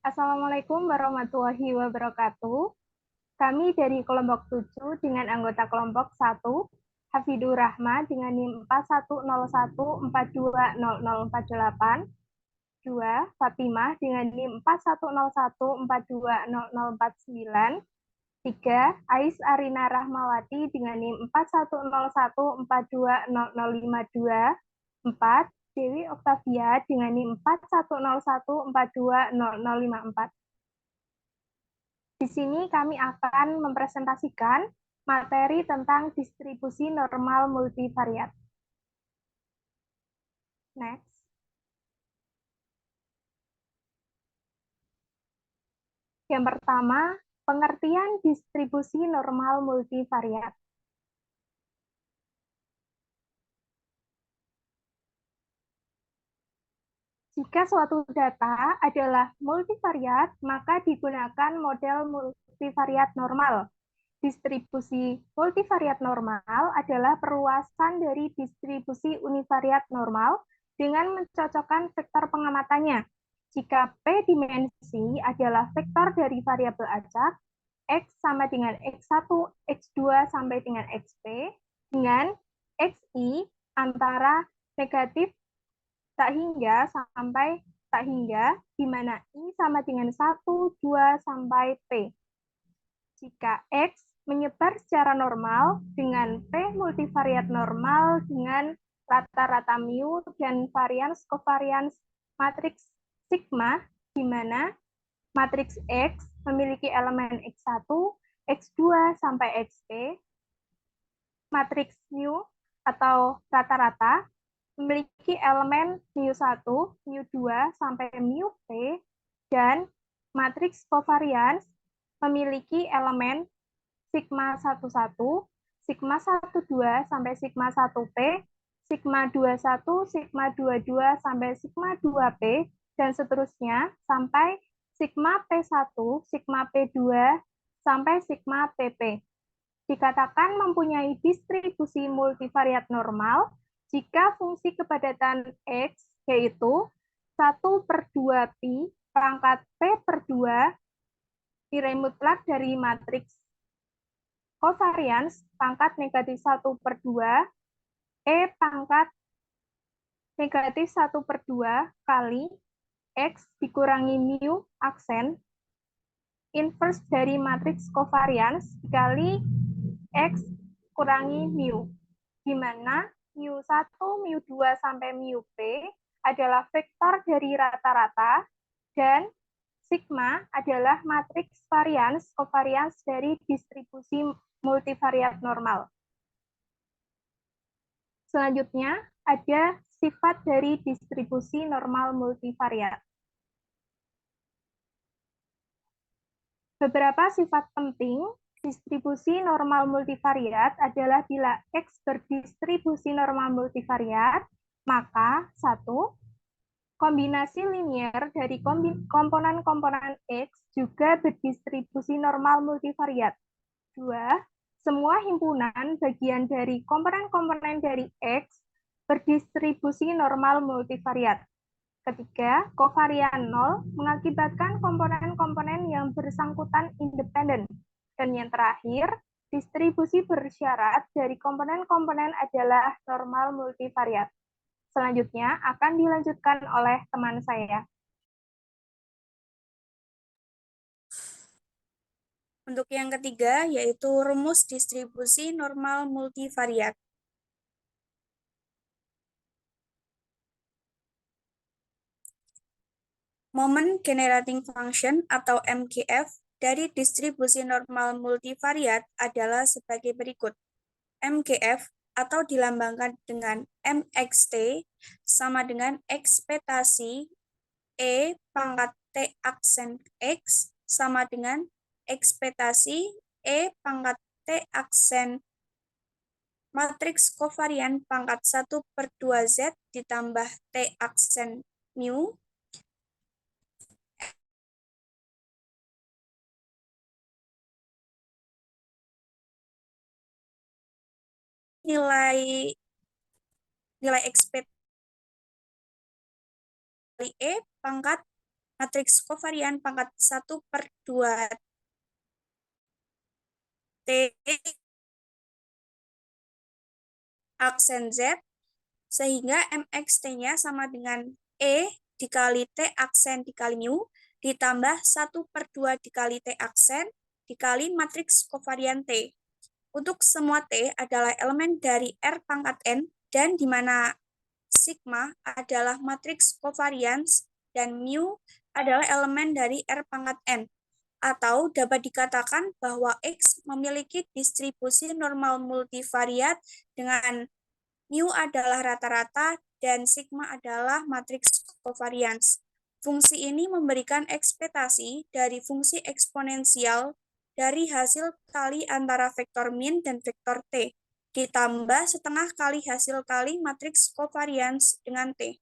Assalamualaikum warahmatullahi wabarakatuh. Kami dari kelompok 7 dengan anggota kelompok 1, Hafidur Rahma dengan NIM 4101420048, 2, Fatimah dengan NIM 4101420049, 3, Ais Arina Rahmawati dengan NIM 4101420052, 4, Dewi Oktavia dengan NIM 4101420054. Di sini kami akan mempresentasikan materi tentang distribusi normal multivariat. Next. Yang pertama, pengertian distribusi normal multivariat. Jika suatu data adalah multivariat, maka digunakan model multivariat normal. Distribusi multivariat normal adalah perluasan dari distribusi univariat normal dengan mencocokkan vektor pengamatannya. Jika P dimensi adalah vektor dari variabel acak, X sama dengan X1, X2 sampai dengan XP, dengan XI antara negatif tak hingga sampai tak hingga, di mana I sama dengan 1, 2, sampai P. Jika X menyebar secara normal dengan P multivariat normal dengan rata-rata mu dan varians covariance matriks sigma, di mana matriks X memiliki elemen X1, X2, sampai XP, matriks mu atau rata-rata memiliki elemen mu1, mu2, sampai mu-p, dan matriks covariance memiliki elemen sigma 11, sigma 12, sampai sigma 1p, sigma 21, sigma 22, sampai sigma 2p, dan seterusnya sampai sigma p1, sigma p2, sampai sigma pp. Dikatakan mempunyai distribusi multivariat normal jika fungsi kepadatan X yaitu 1/2 pi pangkat P/2 nilai mutlak dari matriks covariance pangkat negatif 1/2 E pangkat negatif 1/2 kali X dikurangi mu aksen inverse dari matriks covariance dikali X kurangi mu, di mana mu1, mu2, sampai mu-p adalah vektor dari rata-rata, dan sigma adalah matriks varians covariance dari distribusi multivariat normal. Selanjutnya, ada sifat dari distribusi normal multivariat. Beberapa sifat penting distribusi normal multivariat adalah bila X berdistribusi normal multivariat, maka 1. Kombinasi linier dari komponen-komponen X juga berdistribusi normal multivariat. 2. Semua himpunan bagian dari komponen-komponen dari X berdistribusi normal multivariat. Ketiga, kovarian 0 mengakibatkan komponen-komponen yang bersangkutan independen. Dan yang terakhir, distribusi bersyarat dari komponen-komponen adalah normal multivariat. Selanjutnya akan dilanjutkan oleh teman saya. Untuk yang ketiga, yaitu rumus distribusi normal multivariat. Moment Generating Function atau MGF dari distribusi normal multivariat adalah sebagai berikut. MGF atau dilambangkan dengan MXT sama dengan ekspektasi E pangkat T aksen X sama dengan ekspektasi E pangkat T aksen matriks kovarian pangkat 1/2Z ditambah T aksen mu nilai ekspektasi E pangkat matriks kovarian pangkat 1/2 T aksen Z, sehingga MXT-nya sama dengan E dikali T aksen dikali mu, ditambah 1/2 dikali T aksen, dikali matriks kovarian T. Untuk semua T adalah elemen dari R pangkat N, dan di mana sigma adalah matriks kovarians, dan mu adalah elemen dari R pangkat N. Atau dapat dikatakan bahwa X memiliki distribusi normal multivariat dengan mu adalah rata-rata dan sigma adalah matriks kovarians. Fungsi ini memberikan ekspektasi dari fungsi eksponensial dari hasil kali antara vektor min dan vektor T, ditambah setengah kali hasil kali matriks kovarians dengan T.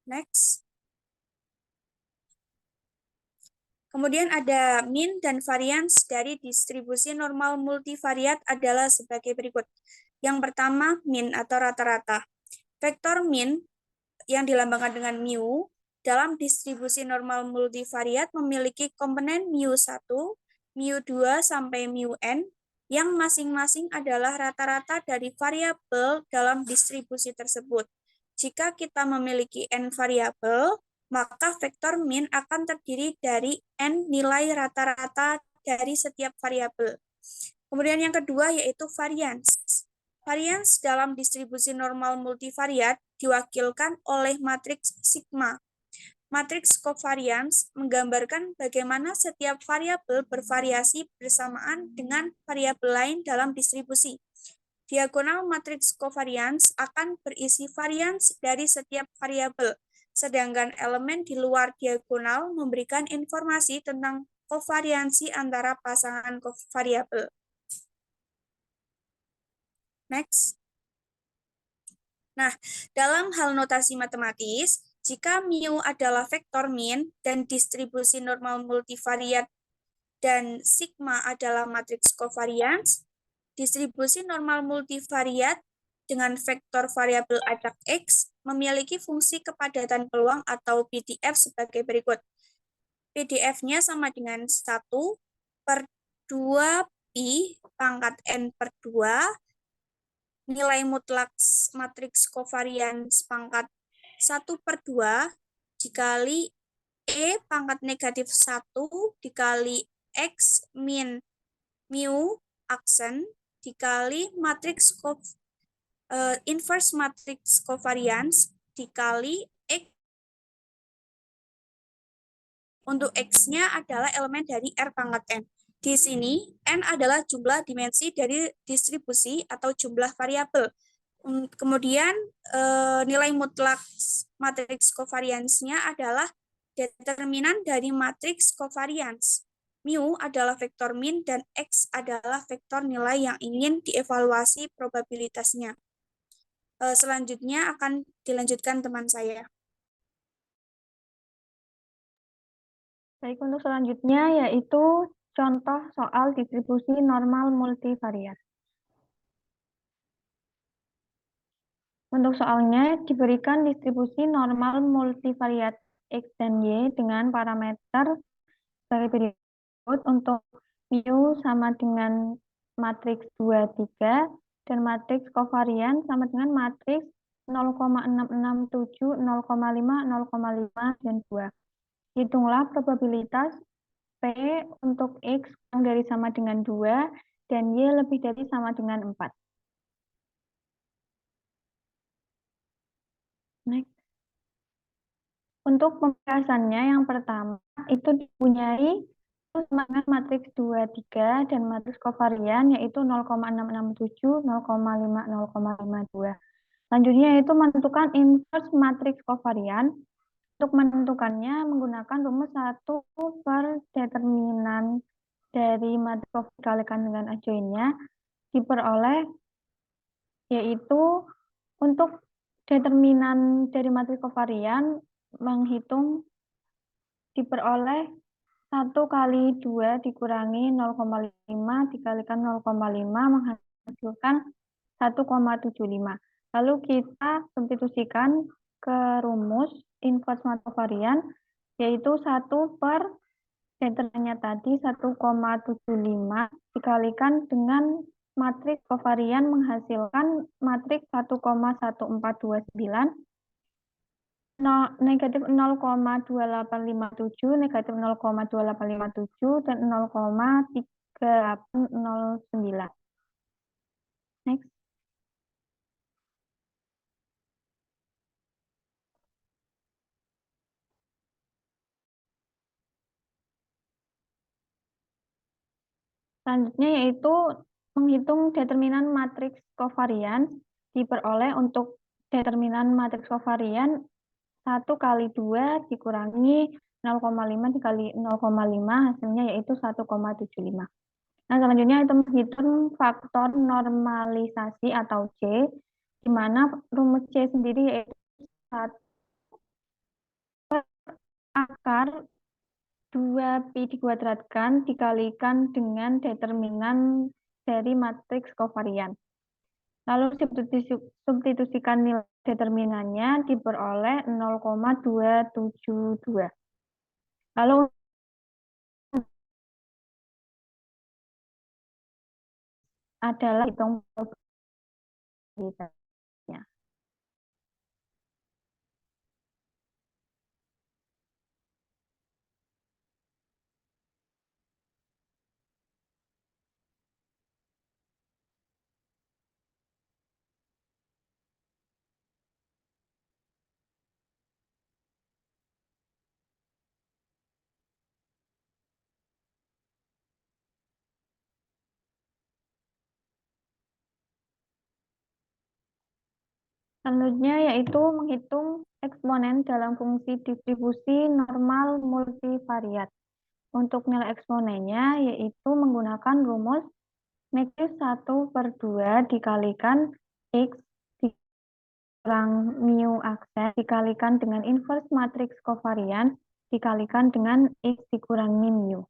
Next. Kemudian ada min dan varians dari distribusi normal multivariat adalah sebagai berikut. Yang pertama, min atau rata-rata. Vektor min yang dilambangkan dengan mu dalam distribusi normal multivariat memiliki komponen mu1, mu2, sampai mu_n yang masing-masing adalah rata-rata dari variabel dalam distribusi tersebut. Jika kita memiliki n variabel, maka vektor min akan terdiri dari n nilai rata-rata dari setiap variabel. Kemudian yang kedua yaitu varians. Varians dalam distribusi normal multivariat diwakilkan oleh matriks sigma. Matriks kovarians menggambarkan bagaimana setiap variabel bervariasi bersamaan dengan variabel lain dalam distribusi. Diagonal matriks kovarians akan berisi varians dari setiap variabel, sedangkan elemen di luar diagonal memberikan informasi tentang kovariansi antara pasangan variabel. Next. Nah, dalam hal notasi matematis, jika mu adalah vektor min dan distribusi normal multivariat dan sigma adalah matriks kovarians, distribusi normal multivariat dengan vektor variabel acak X memiliki fungsi kepadatan peluang atau PDF sebagai berikut. PDF-nya sama dengan 1/2 pi pangkat n per 2 nilai mutlak matriks kovarians pangkat 1/2 dikali E pangkat negatif 1 dikali X min mu aksen dikali matriks inverse matriks kovarians dikali X. Untuk X-nya adalah elemen dari R pangkat N. Di sini, N adalah jumlah dimensi dari distribusi atau jumlah variabel. Kemudian, nilai mutlak matriks kovariansnya adalah determinan dari matriks kovarians. Mu adalah vektor min dan X adalah vektor nilai yang ingin dievaluasi probabilitasnya. Selanjutnya akan dilanjutkan teman saya. Baik, untuk selanjutnya yaitu contoh soal distribusi normal multivariat. Untuk soalnya diberikan distribusi normal multivariat X dan Y dengan parameter sebagai berikut. Untuk mu sama dengan matriks 2, 3 dan matriks kovarian sama dengan matriks 0,667, 0,5, 0,5, dan 2. Hitunglah probabilitas P untuk X kurang dari sama dengan 2 dan Y lebih dari sama dengan 4. Next. Untuk pembahasannya yang pertama itu dipunyai dengan matriks 2, 3 dan matriks kovarian yaitu 0,667, 0,5, 0,5, 2. Selanjutnya yaitu menentukan inverse matriks kovarian. Untuk menentukannya menggunakan rumus 1 per determinan dari matriks dikalikan dengan adjoinnya diperoleh yaitu untuk determinan dari matriks kovarian menghitung diperoleh 1 kali 2 dikurangi 0,5 dikalikan 0,5 menghasilkan 1,75. Lalu kita substitusikan ke rumus inverse matrix yaitu 1 per determinannya tadi 1,75 dikalikan dengan matriks kovarian menghasilkan matriks 1,1429, negatif 0,2857, negatif 0,2857, dan 0,3809. Next. Selanjutnya yaitu menghitung determinan matriks kovarian diperoleh untuk determinan matriks kovarian 1 kali 2 dikurangi 0,5 dikali 0,5 hasilnya yaitu 1,75. Nah, selanjutnya itu menghitung faktor normalisasi atau C, di mana rumus C sendiri yaitu 1 per akar 2pi dikuadratkan dikalikan dengan determinan dari matriks kovarian. Lalu substitusikan nilai determinannya diperoleh 0,272. Lalu adalah hitung probabilitasnya. Selanjutnya yaitu menghitung eksponen dalam fungsi distribusi normal multivariat. Untuk nilai eksponennya yaitu menggunakan rumus negatif 1 per 2 dikalikan X dikurang mu aksen dikalikan dengan inverse matriks kovarian dikalikan dengan X dikurangi mu.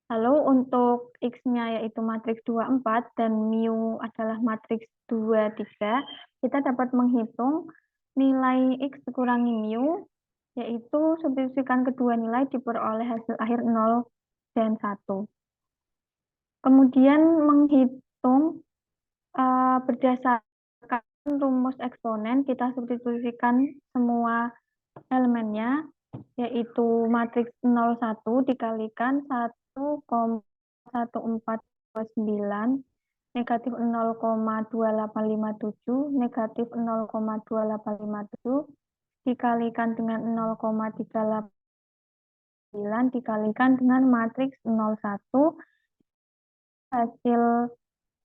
Lalu untuk X-nya yaitu matriks 2, 4 dan mu adalah matriks 2, 3, kita dapat menghitung nilai X dikurangi mu, yaitu substitusikan kedua nilai diperoleh hasil akhir 0 dan 1. Kemudian menghitung berdasarkan rumus eksponen, kita substitusikan semua elemennya, yaitu matriks 01 dikalikan 1,1429, negatif 0,2857, negatif 0,2857, dikalikan dengan 0,389, dikalikan dengan matriks 01, hasil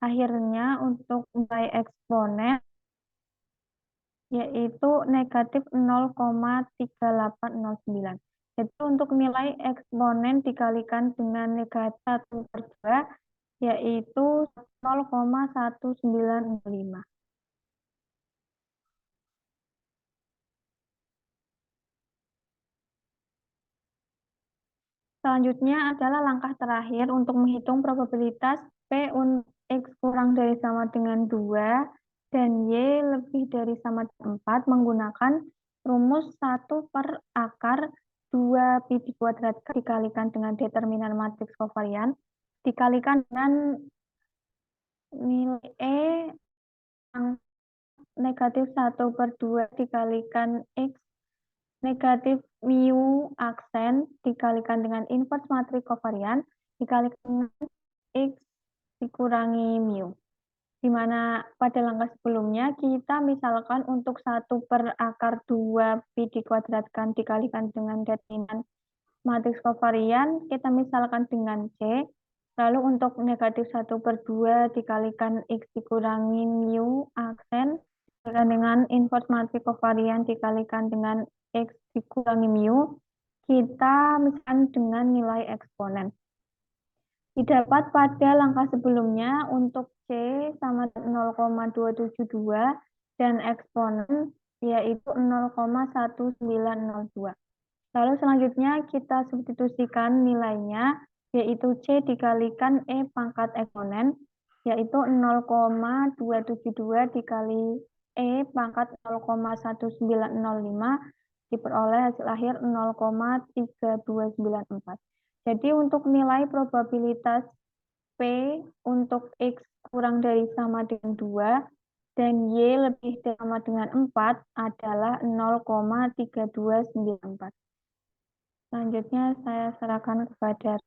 akhirnya untuk nilai eksponen yaitu negatif 0,3809. Jadi untuk nilai eksponen dikalikan dengan negatif 1 per 2 yaitu 0,1905. Selanjutnya adalah langkah terakhir untuk menghitung probabilitas P X kurang dari sama dengan 2 dan Y lebih dari sama dengan 4 menggunakan rumus 1 per akar 2 pi dikuadratkan dikalikan dengan determinan matriks kovarian dikalikan dengan nilai E yang negatif 1 per 2 dikalikan X negatif mu aksen dikalikan dengan inverse matriks kovarian dikalikan dengan X dikurangi mu. Di mana pada langkah sebelumnya kita misalkan untuk 1 per akar 2 pi dikuadratkan dikalikan dengan determinan matriks kovarian kita misalkan dengan C. Lalu untuk negatif 1 per 2 dikalikan X dikurangi mu aksen dikalikan dengan inverse matriks kovarian dikalikan dengan X dikurangi mu, kita misalkan dengan nilai eksponen. Didapat pada langkah sebelumnya untuk C sama 0,272 dan eksponen yaitu 0,1902. Lalu selanjutnya kita substitusikan nilainya yaitu C dikalikan E pangkat eksponen yaitu 0,272 dikali E pangkat 0,1905 diperoleh hasil akhir 0,3294. Jadi untuk nilai probabilitas P untuk X kurang dari sama dengan 2 dan Y lebih dari sama dengan 4 adalah 0,3294. Selanjutnya saya serahkan kepada.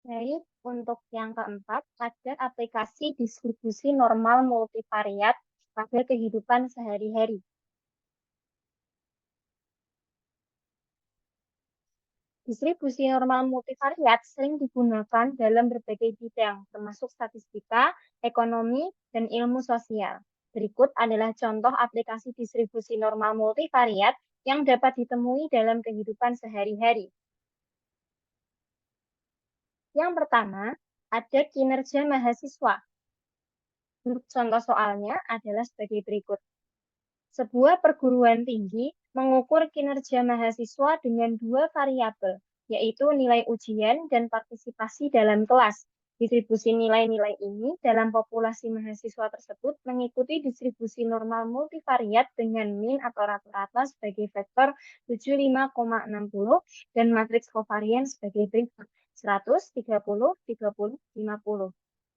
Baik, untuk yang keempat, ada aplikasi distribusi normal multivariat pada kehidupan sehari-hari. Distribusi normal multivariat sering digunakan dalam berbagai bidang, termasuk statistika, ekonomi, dan ilmu sosial. Berikut adalah contoh aplikasi distribusi normal multivariat yang dapat ditemui dalam kehidupan sehari-hari. Yang pertama, ada kinerja mahasiswa. Untuk contoh soalnya adalah sebagai berikut. Sebuah perguruan tinggi mengukur kinerja mahasiswa dengan dua variabel, yaitu nilai ujian dan partisipasi dalam kelas. Distribusi nilai-nilai ini dalam populasi mahasiswa tersebut mengikuti distribusi normal multivariat dengan min atau rata-rata sebagai vektor 75,60 dan matriks kovarian sebagai berikut 100, 30, 30, 50.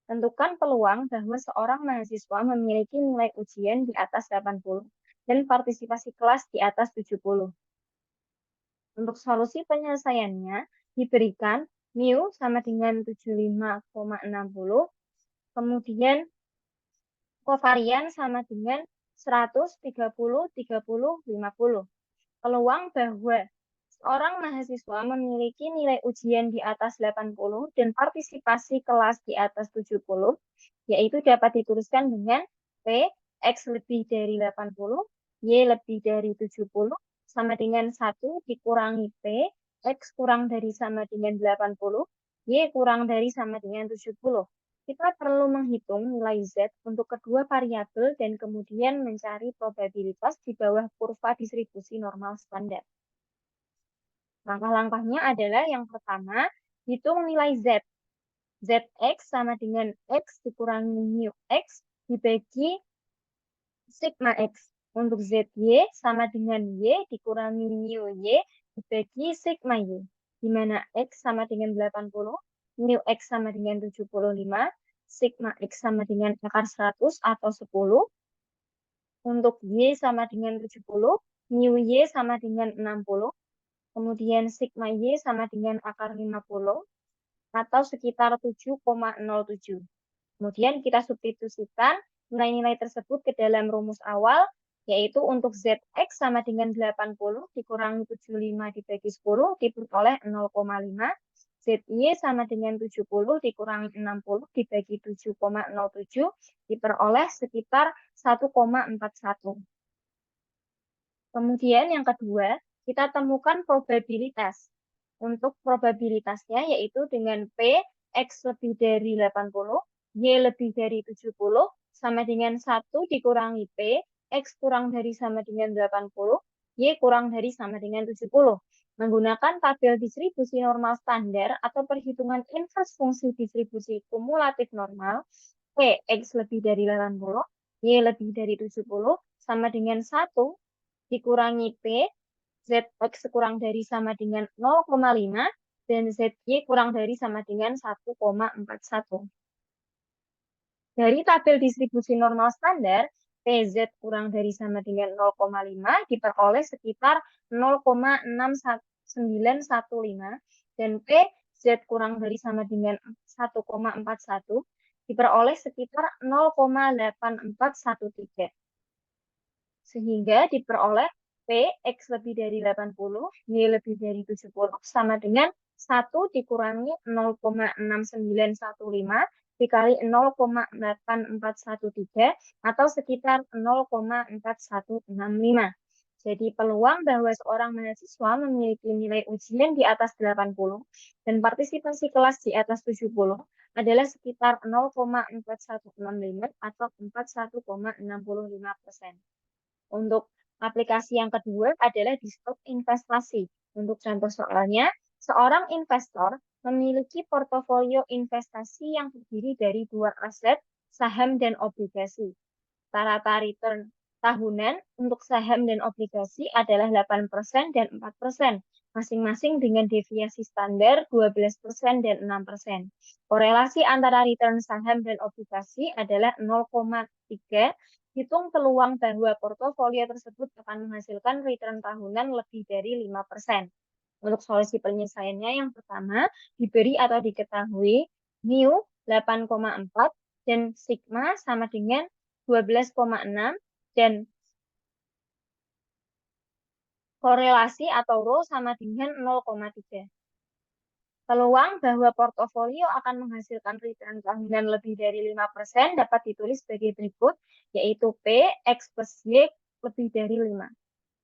Tentukan peluang bahwa seorang mahasiswa memiliki nilai ujian di atas 80 dan partisipasi kelas di atas 70. Untuk solusi penyelesaiannya, diberikan mu sama dengan 75,60, kemudian kovarian sama dengan 100, 30, 30, 50. Peluang bahwa seorang mahasiswa memiliki nilai ujian di atas 80 dan partisipasi kelas di atas 70, yaitu dapat dituliskan dengan P, X lebih dari 80, Y lebih dari 70, sama dengan 1 dikurangi P, X kurang dari sama dengan 80, Y kurang dari sama dengan 70. Kita perlu menghitung nilai Z untuk kedua variabel dan kemudian mencari probabilitas di bawah kurva distribusi normal standar. Langkah-langkahnya adalah yang pertama, hitung nilai Z. Zx sama dengan X dikurangi mu X dibagi sigma X. Untuk Zy sama dengan Y dikurangi mu Y dibagi sigma Y. Di mana X sama dengan 80, mu X sama dengan 75, sigma X sama dengan akar 100 atau 10. Untuk Y sama dengan 70, mu Y sama dengan 60. Kemudian sigma Y sama dengan akar 50 atau sekitar 7,07. Kemudian kita substitusikan nilai-nilai tersebut ke dalam rumus awal, yaitu untuk Zx sama dengan 80 dikurangi 75 dibagi 10 diperoleh 0,5. Zy sama dengan 70 dikurangi 60 dibagi 7,07 diperoleh sekitar 1,41. Kemudian yang kedua, kita temukan probabilitas. Untuk probabilitasnya yaitu dengan P, X lebih dari 80, Y lebih dari 70, sama dengan 1 dikurangi P, X kurang dari sama dengan 80, Y kurang dari sama dengan 70. Menggunakan tabel distribusi normal standar atau perhitungan inverse fungsi distribusi kumulatif normal, P, X lebih dari 80, Y lebih dari 70, sama dengan 1 dikurangi P, Zx kurang dari sama dengan 0,5 dan Zy kurang dari sama dengan 1,41. Dari tabel distribusi normal standar, PZ kurang dari sama dengan 0,5 diperoleh sekitar 0,6915 dan PZ kurang dari sama dengan 1,41 diperoleh sekitar 0,8413. Sehingga diperoleh P, X lebih dari 80, Y lebih dari 70, sama dengan 1 dikurangi 0,6915 dikali 0,8413 atau sekitar 0,4165. Jadi peluang bahwa seorang mahasiswa memiliki nilai ujian di atas 80 dan partisipasi kelas di atas 70 adalah sekitar 0,4165 atau 41,65%. Untuk aplikasi yang kedua adalah di stok investasi. Untuk contoh soalnya, Seorang investor memiliki portofolio investasi yang terdiri dari 2 aset, saham dan obligasi. Rata-rata return tahunan untuk saham dan obligasi adalah 8% dan 4%, masing-masing dengan deviasi standar 12% dan 6%. Korelasi antara return saham dan obligasi adalah 0,3. Hitung peluang bahwa portofolio tersebut akan menghasilkan return tahunan lebih dari 5%. Untuk solusi penyelesaiannya yang pertama, diberi atau diketahui mu 8,4 dan sigma sama dengan 12,6 dan korelasi atau rho sama dengan 0,3. Peluang bahwa portofolio akan menghasilkan return tahunan lebih dari 5% dapat ditulis sebagai berikut, yaitu P, X plus Y lebih dari 5.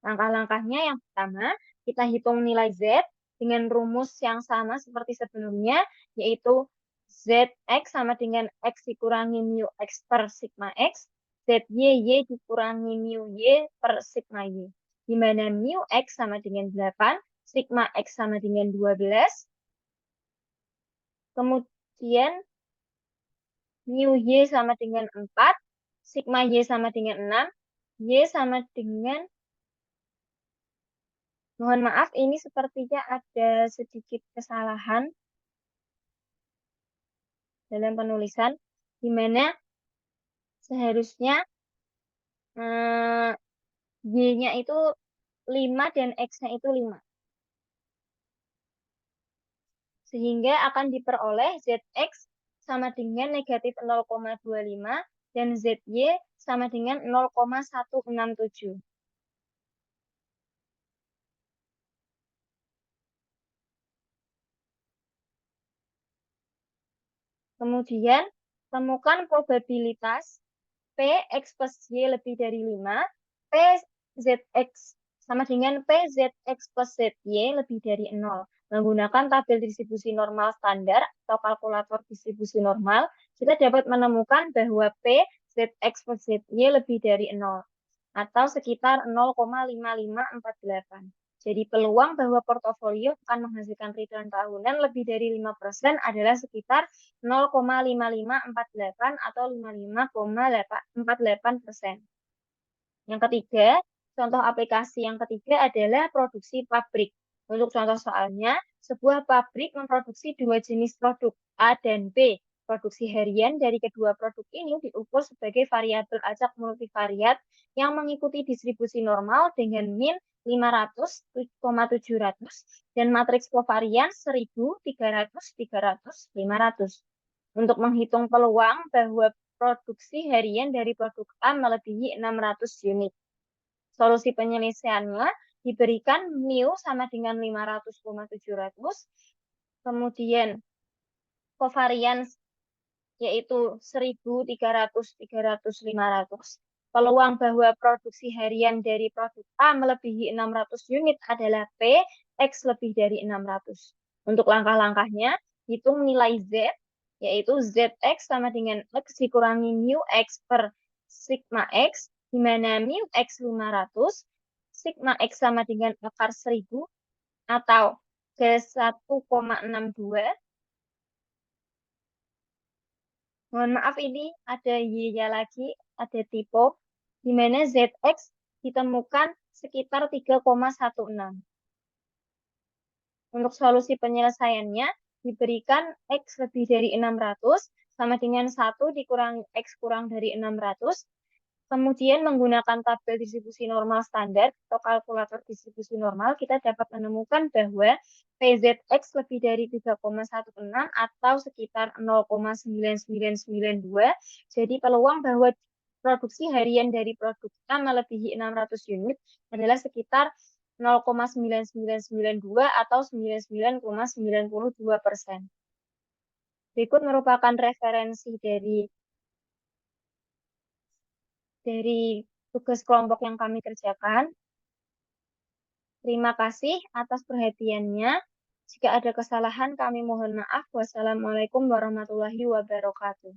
Langkah-langkahnya yang pertama, kita hitung nilai Z dengan rumus yang sama seperti sebelumnya, yaitu ZX sama dengan X dikurangi mu X per sigma X, ZY dikurangi mu Y per sigma Y. Di mana mu X sama dengan 8, sigma X sama dengan 12, kemudian mu Y sama dengan 4, sigma Y sama dengan 6, Y sama dengan, mohon maaf, ini sepertinya ada sedikit kesalahan dalam penulisan, di mana seharusnya Y-nya itu 5 dan X-nya itu 5. Sehingga akan diperoleh ZX sama dengan negatif 0,25 dan ZY sama dengan 0,167. Kemudian, temukan probabilitas P X plus Y lebih dari 5, P ZX sama dengan P ZX plus ZY lebih dari 0. Menggunakan tabel distribusi normal standar atau kalkulator distribusi normal, kita dapat menemukan bahwa P ZX plus ZY lebih dari 0, atau sekitar 0,5548. Jadi peluang bahwa portofolio akan menghasilkan return tahunan lebih dari 5% adalah sekitar 0,5548 atau 55,48%. Yang ketiga, contoh aplikasi yang ketiga adalah produksi pabrik. Untuk contoh soalnya, sebuah pabrik memproduksi 2 jenis produk, A dan B. Produksi harian dari kedua produk ini diukur sebagai variabel acak multivariat yang mengikuti distribusi normal dengan min 500,700 dan matriks covariance 1000, 300, 300, 500. Untuk menghitung peluang bahwa produksi harian dari produk A melebihi 600 unit. Solusi penyelesaiannya diberikan mu sama dengan 500,700, kemudian covariance yaitu 1000, 300, 300, 500. Peluang bahwa produksi harian dari produk A melebihi 600 unit adalah P, X lebih dari 600. Untuk langkah-langkahnya, hitung nilai Z, yaitu ZX sama dengan X dikurangi mu X per sigma X, di mana mu X 500, sigma X sama dengan akar 1000, atau ke 1,62. Mohon maaf, ini ada Y-nya lagi, ada typo, di mana ZX ditemukan sekitar 3,16. Untuk solusi penyelesaiannya, diberikan X lebih dari 600, sama dengan 1 dikurangi X kurang dari 600, kemudian menggunakan tabel distribusi normal standar atau kalkulator distribusi normal, kita dapat menemukan bahwa PZX lebih dari 3,16 atau sekitar 0,9992. Jadi peluang bahwa produksi harian dari produk A melebihi 600 unit adalah sekitar 0,9992 atau 99,92%. Berikut merupakan referensi dari tugas kelompok yang kami kerjakan. Terima kasih atas perhatiannya. Jika ada kesalahan, kami mohon maaf. Wassalamualaikum warahmatullahi wabarakatuh.